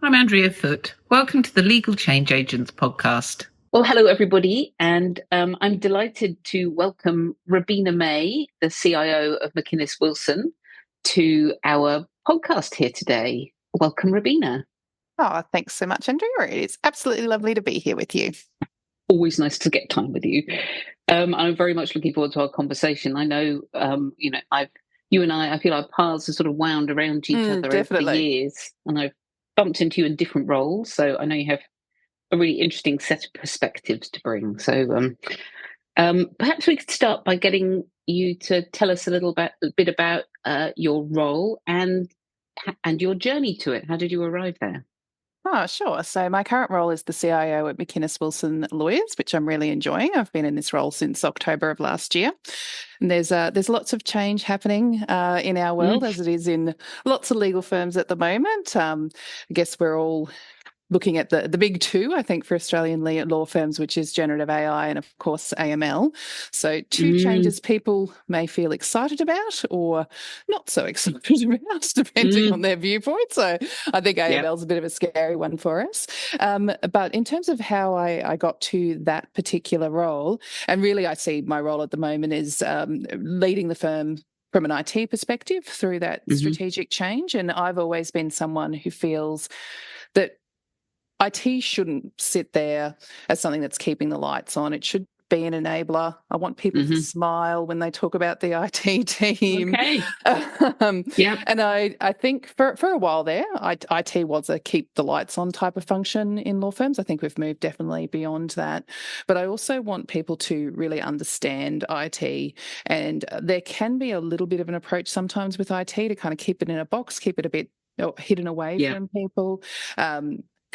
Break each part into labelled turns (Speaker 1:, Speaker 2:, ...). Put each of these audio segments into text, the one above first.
Speaker 1: I'm Andrea Foot. Welcome to the Legal Change Agents podcast.
Speaker 2: Well, hello, everybody, and I'm delighted to welcome Robyna May, the CIO of McInnes Wilson, to our podcast here today. Welcome, Rabina.
Speaker 3: Oh, thanks so much, Andrea. It's absolutely lovely to be here with you.
Speaker 2: Always nice to get time with you. I'm very much looking forward to our conversation. I know, you and I feel our paths have sort of wound around each other
Speaker 3: definitely.
Speaker 2: over the years, and I've bumped into you in different roles, so I know you have a really interesting set of perspectives to bring. So perhaps we could start by getting you to tell us a bit about your role and your journey to it. How did you arrive there?
Speaker 3: Oh, sure. So my current role is the CIO at McInnes Wilson Lawyers, which I'm really enjoying. I've been in this role since October of last year. And there's lots of change happening in our world, as it is in lots of legal firms at the moment. I guess we're all looking at the big two, I think, for Australian law firms, which is generative AI and, of course, AML. So two changes people may feel excited about or not so excited about, depending on their viewpoint. So I think AML is a bit of a scary one for us. But in terms of how I got to that particular role, and really I see my role at the moment is leading the firm from an IT perspective through that strategic change. And I've always been someone who feels that IT shouldn't sit there as something that's keeping the lights on. It should be an enabler. I want people to smile when they talk about the IT team.
Speaker 2: Okay.
Speaker 3: And I think for a while there, IT was a keep the lights on type of function in law firms. I think we've moved definitely beyond that. But I also want people to really understand IT. And there can be a little bit of an approach sometimes with IT to kind of keep it in a box, keep it a bit hidden away from people.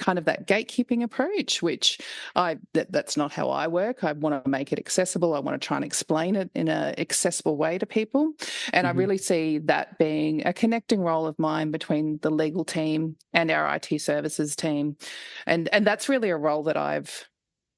Speaker 3: Kind of that gatekeeping approach, which that's not how I work. I want to make it accessible. I want to try and explain it in an accessible way to people. And I really see that being a connecting role of mine between the legal team and our IT services team. And that's really a role that I've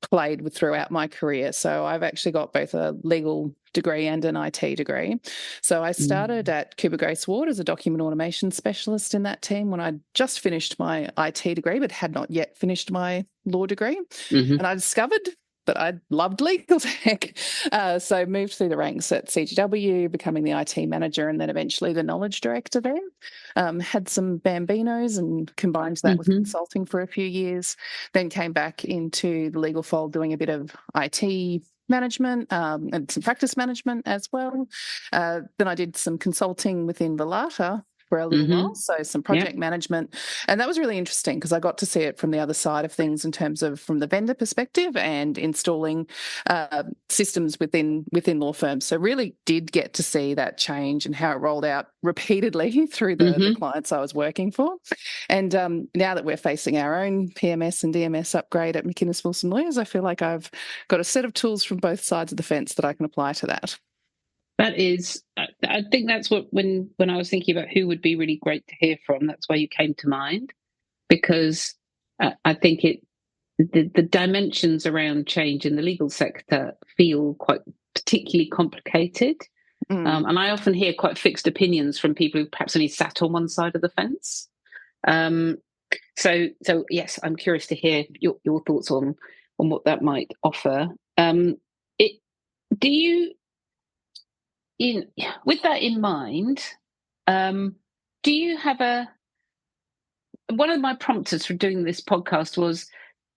Speaker 3: played with throughout my career. So I've actually got both a legal degree and an IT degree. So I started at Cooper Grace Ward as a document automation specialist in that team when I just finished my IT degree, but had not yet finished my law degree. And I discovered that I loved legal tech. So moved through the ranks at CGW, becoming the IT manager and then eventually the knowledge director there. Had some Bambinos and combined that with consulting for a few years. Then came back into the legal fold doing a bit of IT management and some practice management as well. Then I did some consulting within Velata for a little while, so some project management. And that was really interesting because I got to see it from the other side of things in terms of from the vendor perspective and installing systems within law firms. So really did get to see that change and how it rolled out repeatedly through the clients I was working for. And now that we're facing our own PMS and DMS upgrade at McInnes Wilson Lawyers, I feel like I've got a set of tools from both sides of the fence that I can apply to that.
Speaker 2: That is, I think that's what, when I was thinking about who would be really great to hear from, that's why you came to mind, because I think the dimensions around change in the legal sector feel quite particularly complicated. And I often hear quite fixed opinions from people who perhaps only sat on one side of the fence. So yes, I'm curious to hear your thoughts on what that might offer. With that in mind, do you have one of my prompters for doing this podcast was,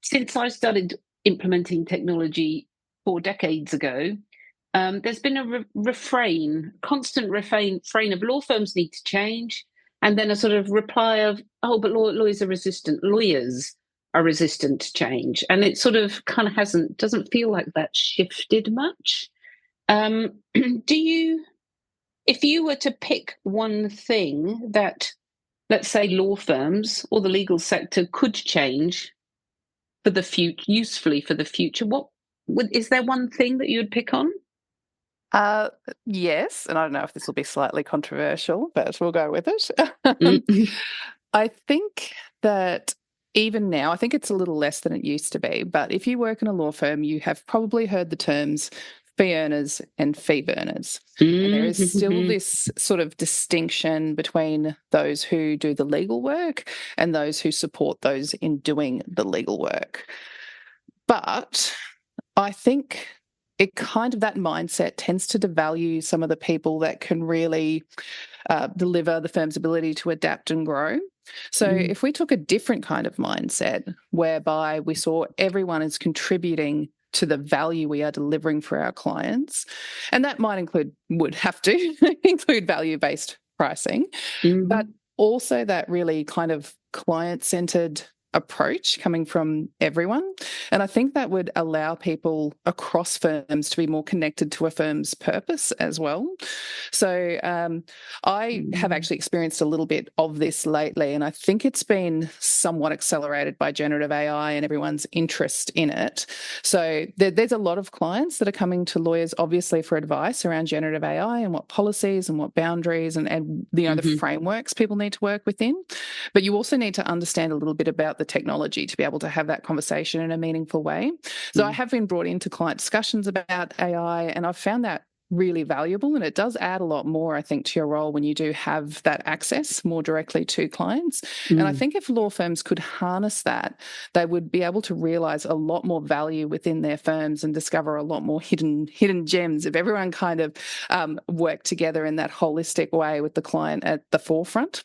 Speaker 2: since I started implementing technology 4 decades ago, there's been a constant refrain of law firms need to change, and then a sort of reply of, oh, but lawyers are resistant to change. And it sort of kind of doesn't feel like that shifted much. If you were to pick one thing that, let's say, law firms or the legal sector could change for the future, usefully for the future, is there one thing that you would pick on?
Speaker 3: Yes, and I don't know if this will be slightly controversial, but we'll go with it. I think that even now, I think it's a little less than it used to be, but if you work in a law firm, you have probably heard the terms fee earners and fee burners. And there is still this sort of distinction between those who do the legal work and those who support those in doing the legal work. But I think it kind of, that mindset tends to devalue some of the people that can really deliver the firm's ability to adapt and grow. So if we took a different kind of mindset whereby we saw everyone is contributing to the value we are delivering for our clients, and that might would have to include value-based pricing, but also that really kind of client-centered approach coming from everyone. And I think that would allow people across firms to be more connected to a firm's purpose as well. So I have actually experienced a little bit of this lately, and I think it's been somewhat accelerated by generative AI and everyone's interest in it. So there's a lot of clients that are coming to lawyers, obviously, for advice around generative AI and what policies and what boundaries and the frameworks people need to work within. But you also need to understand a little bit about the technology to be able to have that conversation in a meaningful way. So I have been brought into client discussions about AI, and I've found that really valuable, and it does add a lot more, I think, to your role when you do have that access more directly to clients. And I think if law firms could harness that, they would be able to realise a lot more value within their firms and discover a lot more hidden gems if everyone kind of worked together in that holistic way with the client at the forefront.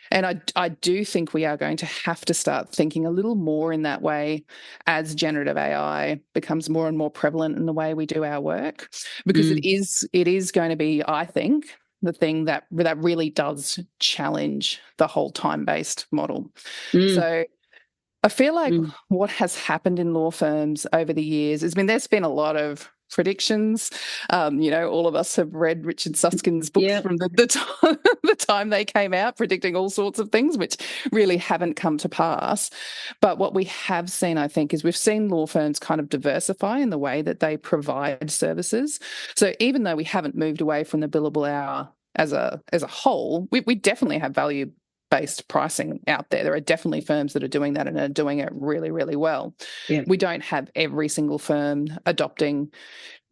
Speaker 3: And I do think we are going to have to start thinking a little more in that way as generative AI becomes more and more prevalent in the way we do our work, because it is going to be, I think, the thing that really does challenge the whole time-based model. So I feel like what has happened in law firms over the years has been, there's been a lot of predictions. All of us have read Richard Susskind's books from the time they came out, predicting all sorts of things, which really haven't come to pass. But what we have seen, I think, is we've seen law firms kind of diversify in the way that they provide services. So even though we haven't moved away from the billable hour as a whole, we definitely have value-based pricing out there. There are definitely firms that are doing that and are doing it really, really well. We don't have every single firm adopting,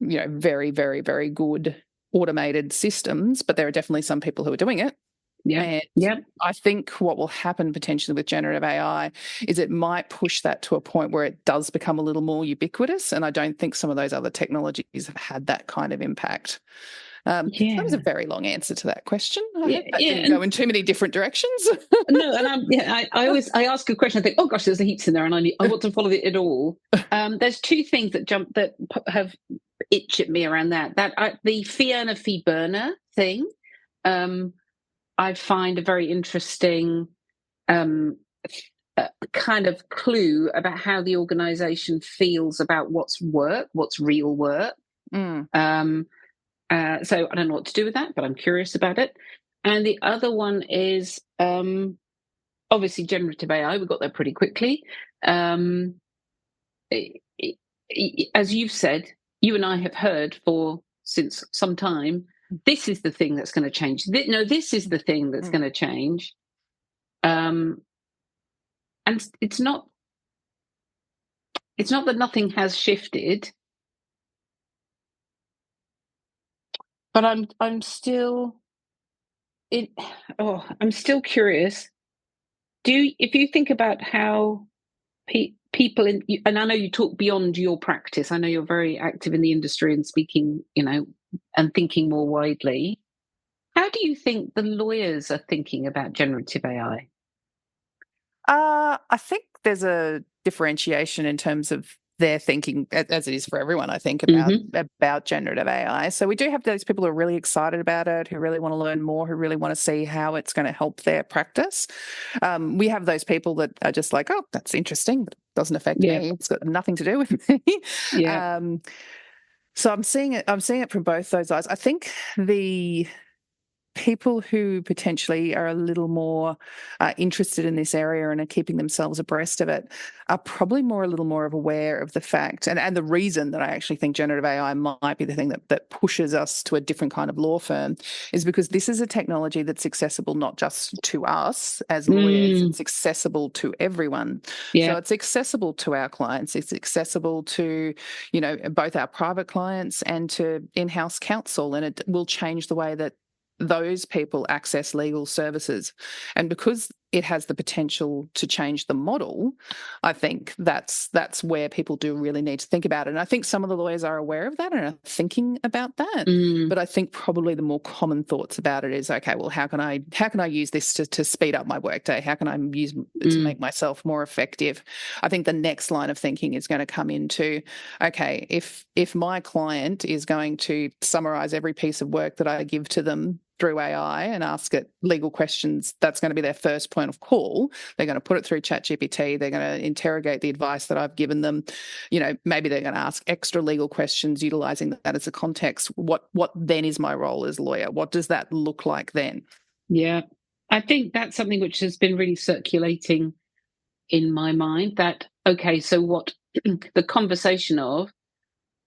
Speaker 3: very, very, very good automated systems, but there are definitely some people who are doing it. I think what will happen potentially with generative AI is it might push that to a point where it does become a little more ubiquitous, and I don't think some of those other technologies have had that kind of impact. That was a very long answer to that question. I hope that didn't go in too many different directions.
Speaker 2: No, and I ask a question. I think, oh gosh, there's heaps in there, and I want to follow it all. There's two things that have itched at me around that. The fee earner, fee burner thing. I find a very interesting kind of clue about how the organisation feels about what's real work. So I don't know what to do with that, but I'm curious about it. And the other one is obviously generative AI. We got there pretty quickly. As you've said, you and I have heard since some time, this is the thing that's going to change. This is the thing that's going to change. And it's not that nothing has shifted. But I'm still I'm still curious. If you think about how people and I know you talk beyond your practice. I know you're very active in the industry and speaking, and thinking more widely. How do you think the lawyers are thinking about generative AI?
Speaker 3: I think there's a differentiation in terms of their thinking, as it is for everyone, I think, about generative AI. So we do have those people who are really excited about it, who really want to learn more, who really want to see how it's going to help their practice. We have those people that are just like, oh, that's interesting, but it doesn't affect me. It's got nothing to do with me. So I'm seeing it from both those sides. I think the people who potentially are a little more interested in this area and are keeping themselves abreast of it are probably a little more aware of the fact, and the reason that I actually think generative AI might be the thing that pushes us to a different kind of law firm is because this is a technology that's accessible not just to us as lawyers, it's accessible to everyone. So it's accessible to our clients, it's accessible to, both our private clients and to in-house counsel, and it will change the way that those people access legal services. And because it has the potential to change the model, I think that's where people do really need to think about it. And I think some of the lawyers are aware of that and are thinking about that. But I think probably the more common thoughts about it is, okay, well, how can I use this to speed up my workday? How can I use it to make myself more effective? I think the next line of thinking is going to come into, okay, if my client is going to summarize every piece of work that I give to them through AI and ask it legal questions, that's going to be their first point of call. They're going to put it through ChatGPT. They're going to interrogate the advice that I've given them. Maybe they're going to ask extra legal questions utilizing that as a context. What then is my role as a lawyer? What does that look like then?
Speaker 2: Yeah, I think that's something which has been really circulating in my mind, that, okay, so what the conversation of,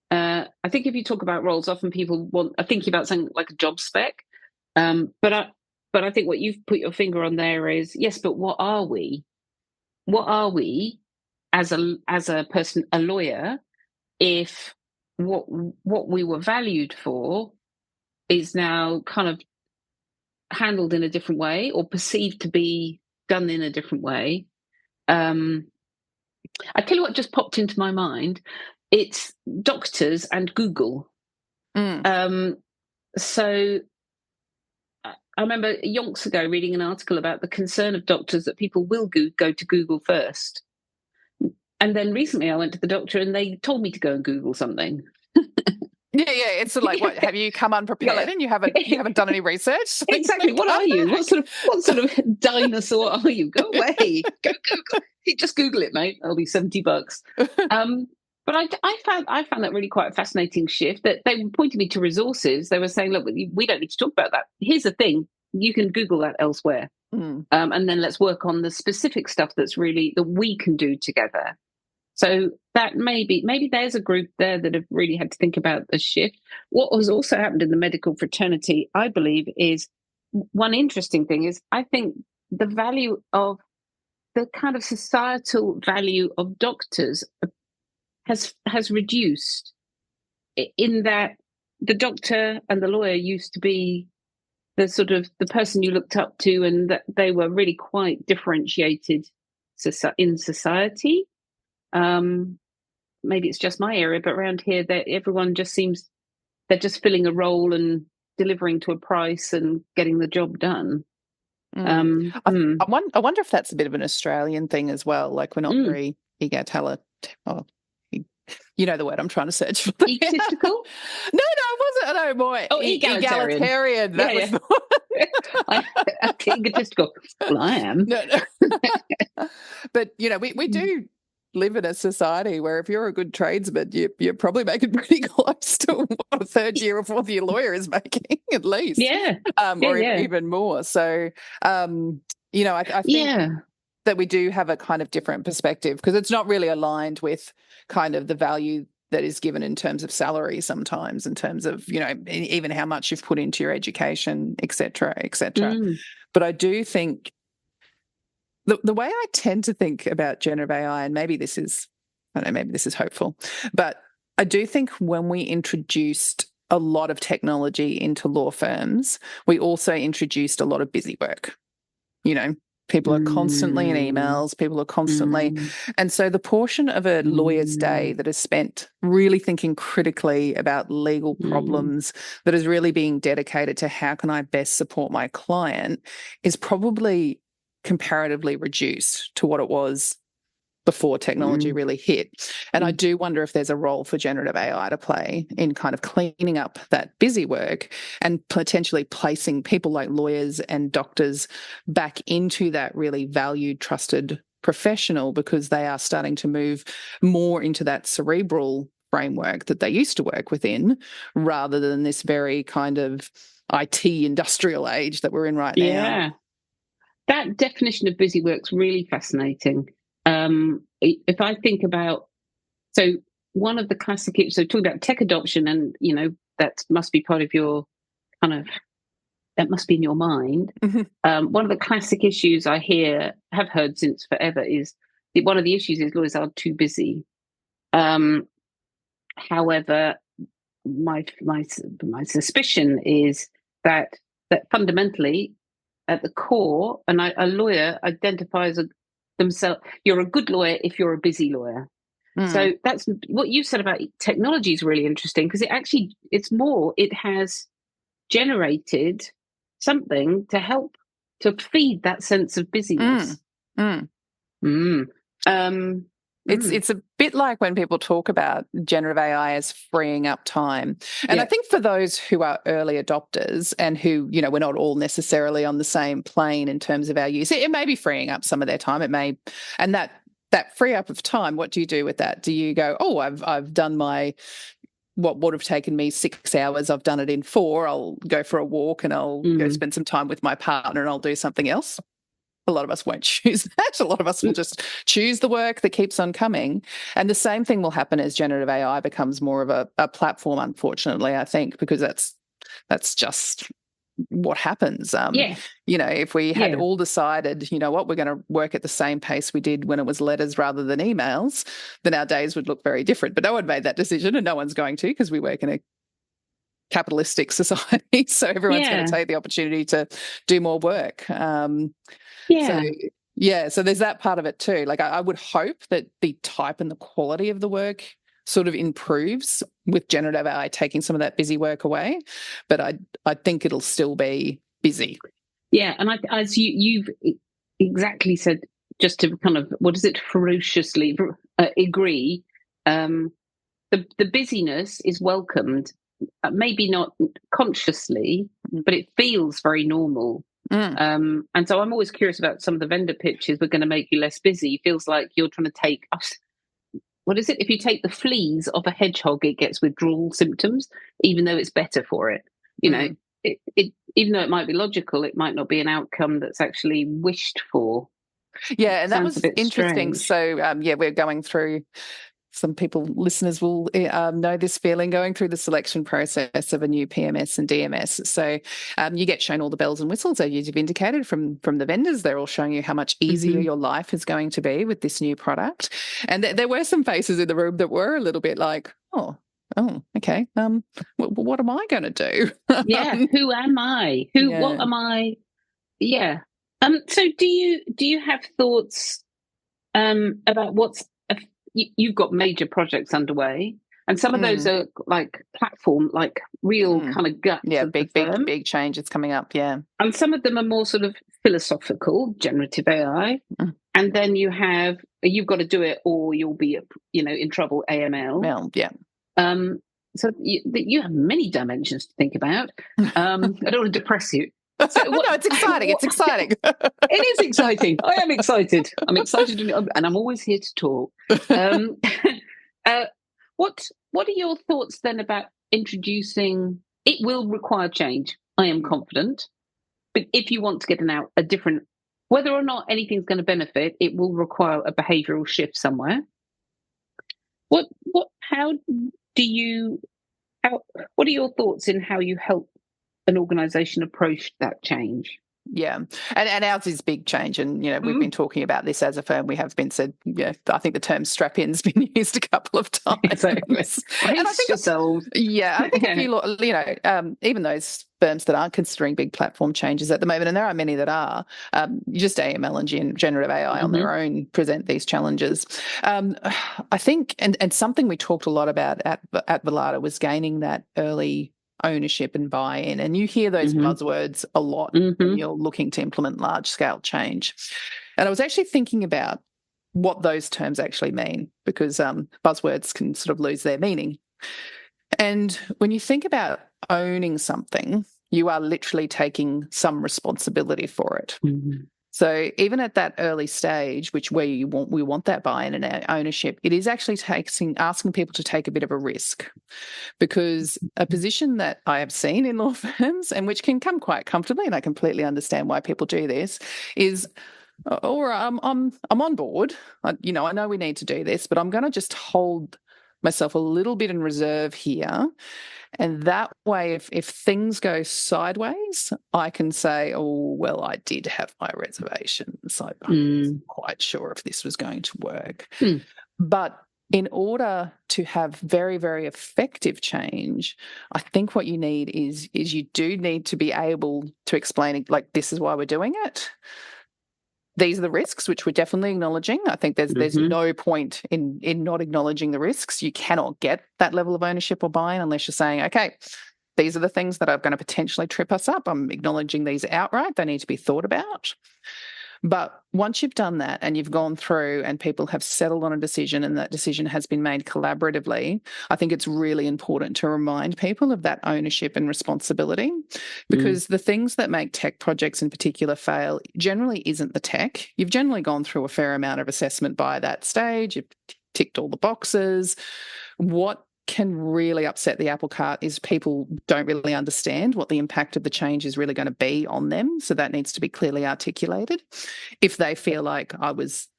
Speaker 2: I think if you talk about roles, often people are thinking about something like a job spec. But I think what you've put your finger on there is, yes, but what are we? What are we as a person, a lawyer, if what we were valued for is now kind of handled in a different way or perceived to be done in a different way? I tell you what just popped into my mind. It's doctors and Google. So I remember yonks ago reading an article about the concern of doctors that people will go to Google first. And then recently I went to the doctor and they told me to go and Google something.
Speaker 3: Yeah. It's sort of like, what, have you come unprepared and you haven't done any research?
Speaker 2: Exactly. What are you? What sort of dinosaur are you? Go away. Go Google. Just Google it, mate. That'll be $70. But I found that really quite a fascinating shift, that they were pointing me to resources. They were saying, look, we don't need to talk about that. Here's the thing. You can Google that elsewhere. And then let's work on the specific stuff that we can do together. So that maybe there's a group there that have really had to think about the shift. What has also happened in the medical fraternity, I believe, is one interesting thing is, I think the value of the kind of societal value of doctors has reduced, in that the doctor and the lawyer used to be the sort of the person you looked up to, and that they were really quite differentiated in society. Maybe it's just my area, but around here, that everyone just seems they're just filling a role and delivering to a price and getting the job done.
Speaker 3: I wonder if that's a bit of an Australian thing as well. Like, we're not very you know the word I'm trying to search for.
Speaker 2: Egotistical?
Speaker 3: No, it wasn't. No, boy.
Speaker 2: Oh, egalitarian.
Speaker 3: That was
Speaker 2: egotistical. Well, I am.
Speaker 3: No. But, we do live in a society where if you're a good tradesman, you're probably making pretty close to what a third year or fourth year lawyer is making, at least.
Speaker 2: Yeah.
Speaker 3: Even more. So, I think that we do have a kind of different perspective, because it's not really aligned with kind of the value that is given in terms of salary sometimes, in terms of, even how much you've put into your education, et cetera, et cetera. But I do think the way I tend to think about generative AI, and maybe this is hopeful, but I do think when we introduced a lot of technology into law firms, we also introduced a lot of busy work. People are constantly in emails, people are constantly... And so the portion of a lawyer's day that is spent really thinking critically about legal problems, that is really being dedicated to how can I best support my client, is probably comparatively reduced to what it was before technology really hit. And I do wonder if there's a role for generative AI to play in kind of cleaning up that busy work and potentially placing people like lawyers and doctors back into that really valued, trusted professional, because they are starting to move more into that cerebral framework that they used to work within, rather than this very kind of IT industrial age that we're in right now.
Speaker 2: Yeah. That definition of busy work's really fascinating. If I think about, so one of the classic, so talking about tech adoption, and, that must be part of your that must be in your mind. One of the classic issues I have heard since forever is one of the issues is lawyers are too busy. However, my suspicion is that fundamentally, at the core, and a lawyer identifies themselves. You're a good lawyer if you're a busy lawyer. So that's what you said about technology is really interesting, because it has generated something to help to feed that sense of busyness.
Speaker 3: It's a bit like when people talk about generative AI as freeing up time. And I think for those who are early adopters and who, we're not all necessarily on the same plane in terms of our use, it may be freeing up some of their time. It may, and that free up of time, what do you do with that? Do you go, oh, I've done what would have taken me 6 hours, I've done it in 4, I'll go for a walk and I'll go spend some time with my partner and I'll do something else? A lot of us won't choose that. A lot of us will just choose the work that keeps on coming. And the same thing will happen as generative AI becomes more of a platform, unfortunately, I think, because that's just what happens. If we had all decided, we're going to work at the same pace we did when it was letters rather than emails, then our days would look very different. But no one made that decision, and no one's going to, because we work in a capitalistic society. So everyone's going to take the opportunity to do more work. So there's that part of it too. Like I would hope that the type and the quality of the work sort of improves with generative AI taking some of that busy work away, but I think it'll still be busy. Yeah,
Speaker 2: and as you've exactly said, just to kind of, ferociously agree, the busyness is welcomed, maybe not consciously, but it feels very normal. And so I'm always curious about some of the vendor pitches. We're going to make you less busy. It feels like you're trying to take us. What is it? If you take the fleas off a hedgehog, it gets withdrawal symptoms, even though it's better for it. Even though it might be logical, it might not be an outcome that's actually wished for.
Speaker 3: Yeah, and that was interesting. Strange. So, we're going through. Some listeners will know this feeling, going through the selection process of a new PMS and DMS. So you get shown all the bells and whistles, as you've indicated, from the vendors. They're all showing you how much easier your life is going to be with this new product. And there were some faces in the room that were a little bit like, oh, okay. What am I going to do?
Speaker 2: Who am I? What am I? Yeah. So do you have thoughts about what's you've got major projects underway, and some of those are like platform, like real kind of guts.
Speaker 3: Yeah, big changes coming up. Yeah,
Speaker 2: and some of them are more sort of philosophical, generative AI, and then you've got to do it or you'll be in trouble. AML.
Speaker 3: Well, yeah.
Speaker 2: So you have many dimensions to think about. I don't want to depress you. So
Speaker 3: no, it's exciting. It's exciting.
Speaker 2: It is exciting. I am excited. I'm excited, and I'm always here to talk. What are your thoughts then about introducing? It will require change. I am confident, but if you want to get a different, whether or not anything's going to benefit, it will require a behavioural shift somewhere. What are your thoughts in how you help an organisation approach that change?
Speaker 3: Yeah, and ours is big change, and we've been talking about this as a firm. We have been said, I think the term strap-in's been used a couple of times.
Speaker 2: Exactly. I think yourselves.
Speaker 3: Yeah, I think if you look, even those firms that aren't considering big platform changes at the moment, and there are many that are, just AML and generative AI on their own present these challenges. I think, and something we talked a lot about at Velada was gaining that early ownership and buy-in, and you hear those buzzwords a lot when you're looking to implement large-scale change. And I was actually thinking about what those terms actually mean, because buzzwords can sort of lose their meaning. And when you think about owning something, you are literally taking some responsibility for it. So even at that early stage, we want that buy-in and ownership, it is actually asking people to take a bit of a risk, because a position that I have seen in law firms, and which can come quite comfortably, and I completely understand why people do this, is, I'm on board. I know we need to do this, but I'm going to just hold myself a little bit in reserve here. And that way, if things go sideways, I can say, oh, well, I did have my reservations. I wasn't quite sure if this was going to work. But in order to have very, very effective change, I think what you need is you do need to be able to explain, like, this is why we're doing it. These are the risks, which we're definitely acknowledging. I think there's no point in not acknowledging the risks. You cannot get that level of ownership or buy-in unless you're saying, okay, these are the things that are going to potentially trip us up. I'm acknowledging these outright. They need to be thought about. But once you've done that and you've gone through and people have settled on a decision and that decision has been made collaboratively, I think it's really important to remind people of that ownership and responsibility, because the things that make tech projects in particular fail generally isn't the tech. You've generally gone through a fair amount of assessment by that stage. You've ticked all the boxes. What can really upset the apple cart is people don't really understand what the impact of the change is really going to be on them. So that needs to be clearly articulated. If they feel like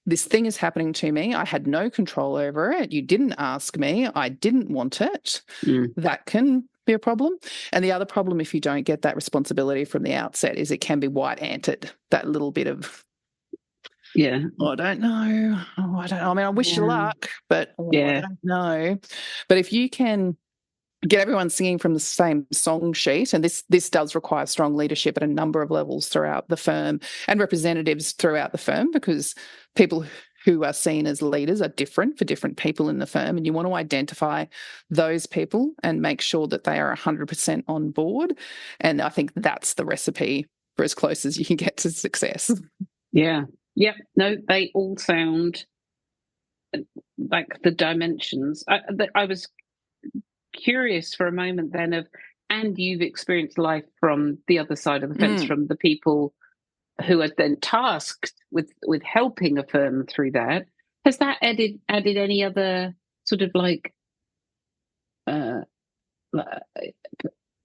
Speaker 3: this thing is happening to me, I had no control over it, you didn't ask me, I didn't want it, that can be a problem. And the other problem, if you don't get that responsibility from the outset, is it can be white-anted, that little bit of, I don't know. I mean, I wish you luck, but I don't know. But if you can get everyone singing from the same song sheet, and this does require strong leadership at a number of levels throughout the firm and representatives throughout the firm, because people who are seen as leaders are different for different people in the firm, and you want to identify those people and make sure that they are 100% on board. And I think that's the recipe for as close as you can get to success.
Speaker 2: Yeah. Yep. No, they all sound like the dimensions. I was curious for a moment then and you've experienced life from the other side of the fence, from the people who are then tasked with helping a firm through that. Has that added any other sort of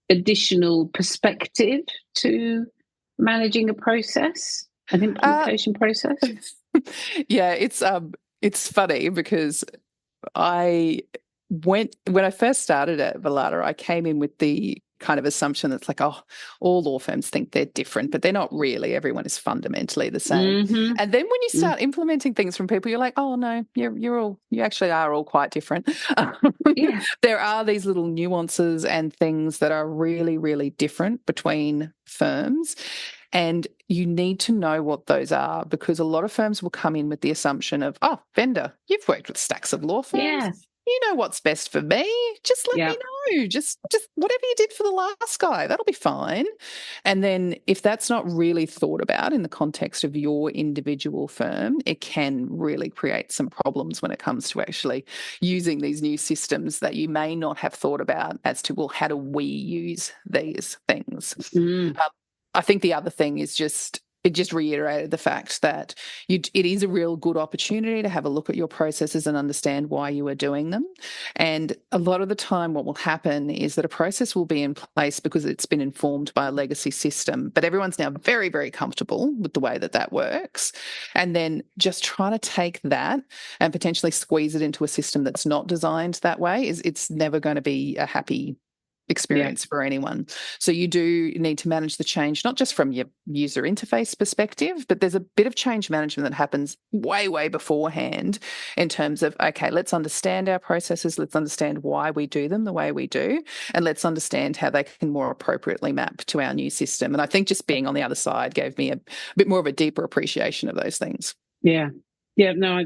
Speaker 2: additional perspective to managing a process? An implementation process?
Speaker 3: Yeah, it's funny because when I first started at Valada, I came in with the kind of assumption that's like, oh, all law firms think they're different, but they're not really. Everyone is fundamentally the same. And then when you start implementing things from people, you're like, oh no, you actually are all quite different. There are these little nuances and things that are really, really different between firms. And you need to know what those are, because a lot of firms will come in with the assumption of, oh, vendor, you've worked with stacks of law firms. Yeah. You know what's best for me. Just let me know. Just whatever you did for the last guy, that'll be fine. And then if that's not really thought about in the context of your individual firm, it can really create some problems when it comes to actually using these new systems that you may not have thought about as to, well, how do we use these things? I think the other thing is it just reiterated the fact that it is a real good opportunity to have a look at your processes and understand why you are doing them. And a lot of the time what will happen is that a process will be in place because it's been informed by a legacy system, but everyone's now very, very comfortable with the way that works. And then just trying to take that and potentially squeeze it into a system that's not designed that way it's never going to be a happy experience for anyone. So you do need to manage the change, not just from your user interface perspective, but there's a bit of change management that happens way, way beforehand in terms of, okay, let's understand our processes, let's understand why we do them the way we do, and let's understand how they can more appropriately map to our new system. And I think just being on the other side gave me a bit more of a deeper appreciation of those things.
Speaker 2: Yeah. Yeah, no,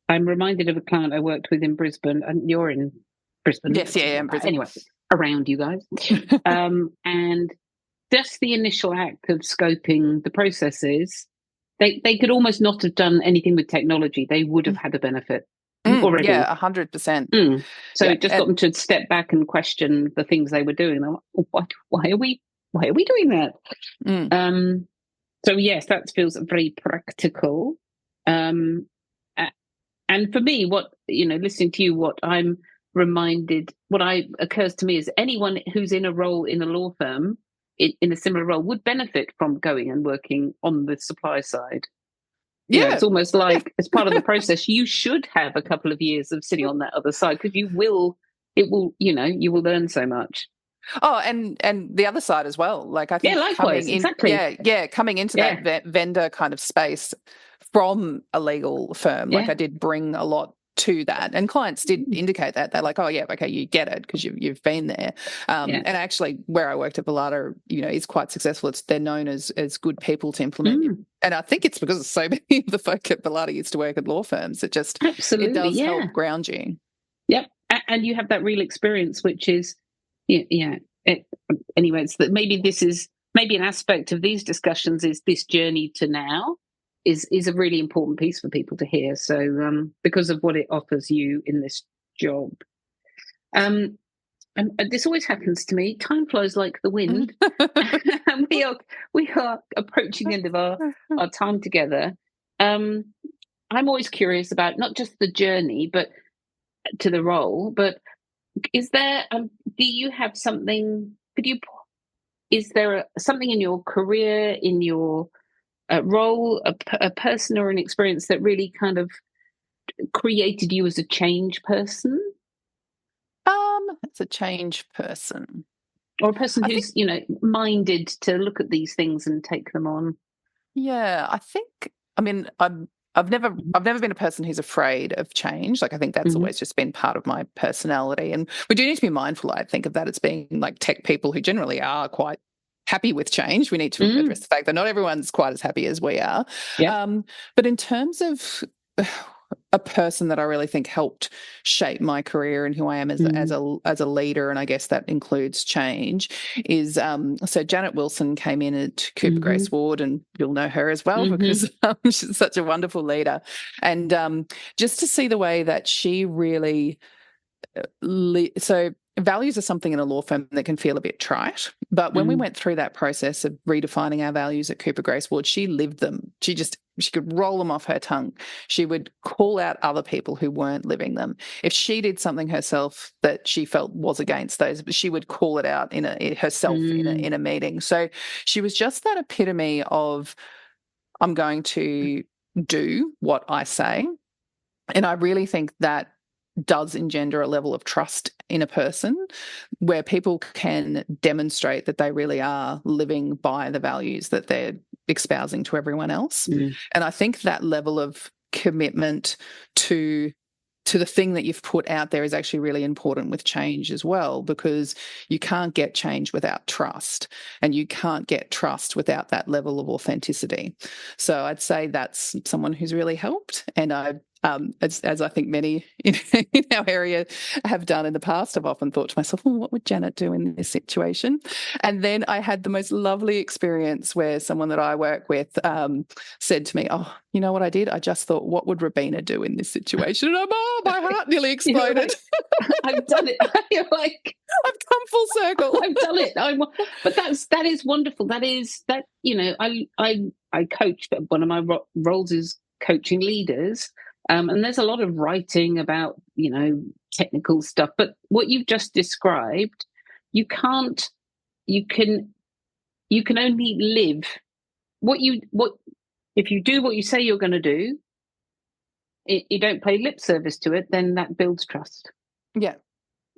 Speaker 2: I'm reminded of a client I worked with in Brisbane, and you're in Brisbane.
Speaker 3: Yes, yeah, Brisbane.
Speaker 2: Anyway, around you guys. And just the initial act of scoping the processes, they could almost not have done anything with technology. They would have had a benefit already.
Speaker 3: Yeah, 100%.
Speaker 2: So it just got them to step back and question the things they were doing. They're like, why are we doing that? So yes, that feels very practical. And for me, what, listening to you, what I'm reminded, occurs to me is anyone who's in a role in a law firm, in a similar role, would benefit from going and working on the supply side.
Speaker 3: Yeah.
Speaker 2: It's almost like as part of the process, you should have a couple of years of sitting on that other side, because you will learn so much.
Speaker 3: Oh, and the other side as well. Like, I think
Speaker 2: likewise, exactly.
Speaker 3: Coming into that vendor kind of space from a legal firm, like I did bring a lot to that, and clients did indicate that. They're like, oh yeah, okay, you get it because you've been there. And actually, where I worked at Bellata, is quite successful. They're known as good people to implement. And I think it's because so many of the folk at Bellata used to work at law firms. It just
Speaker 2: absolutely,
Speaker 3: it does help ground you.
Speaker 2: Yep, and you have that real experience, which is anyway. It's that maybe an aspect of these discussions is this journey to now is a really important piece for people to hear. So because of what it offers you in this job. And this always happens to me. Time flows like the wind. And we are approaching the end of our time together. I'm always curious about not just the journey, but to the role. But is there? Do you have something? Is there something in your career, in your role, a person or an experience that really kind of created you as a change person?
Speaker 3: It's a change person,
Speaker 2: or a person who's minded to look at these things and take them on.
Speaker 3: Yeah, I think. I mean, I've never been a person who's afraid of change. Like, I think that's always just been part of my personality, and we do need to be mindful, I think, of that. It's being like tech people who generally are quite happy with change. We need to address the fact that not everyone's quite as happy as we are.
Speaker 2: Yep.
Speaker 3: But in terms of a person that I really think helped shape my career and who I am as a leader, and I guess that includes change, is so Janet Wilson came in at Cooper Grace Ward, and you'll know her as well because she's such a wonderful leader. And just to see the way that she really so values are something in a law firm that can feel a bit trite. But when we went through that process of redefining our values at Cooper Grace Ward, she lived them. She could roll them off her tongue. She would call out other people who weren't living them. If she did something herself that she felt was against those, she would call it out in a meeting. So she was just that epitome of, I'm going to do what I say. And I really think that does engender a level of trust in a person where people can demonstrate that they really are living by the values that they're espousing to everyone else. And I think that level of commitment to the thing that you've put out there is actually really important with change as well, because you can't get change without trust, and you can't get trust without that level of authenticity. So I'd say that's someone who's really helped. And as I think many in our area have done in the past, I've often thought to myself, what would Janet do in this situation? And then I had the most lovely experience where someone that I work with said to me, oh, you know what I did? I just thought, what would Rabina do in this situation? And my heart nearly exploded.
Speaker 2: I've done it. You're like,
Speaker 3: I've come full circle.
Speaker 2: I've done it. But that is wonderful. I coach, but one of my roles is coaching leaders. And there's a lot of writing about, technical stuff. But what you've just described, you can only live if you do what you say you're going to do, you don't pay lip service to it, then that builds trust.
Speaker 3: Yeah.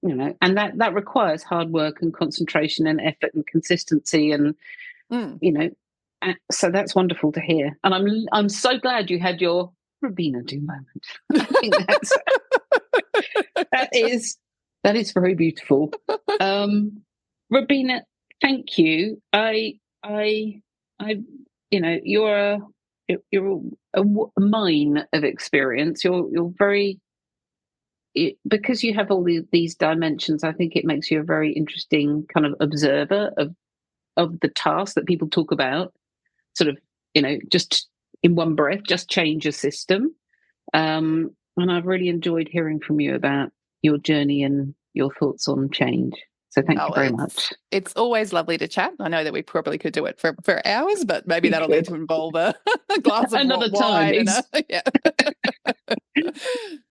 Speaker 2: And that requires hard work and concentration and effort and consistency and, so that's wonderful to hear. And I'm so glad you had your Rabina do moment. I think that is very beautiful. Rabina, thank you. You're a mine of experience. You're very, because you have all these dimensions. I think it makes you a very interesting kind of observer of the task that people talk about. Sort of, just in one breath, just change a system. And I've really enjoyed hearing from you about your journey and your thoughts on change. So thank you very much.
Speaker 3: It's always lovely to chat. I know that we probably could do it for hours, but maybe that'll need to involve a glass of
Speaker 2: another
Speaker 3: wine.
Speaker 2: time.
Speaker 3: Yeah.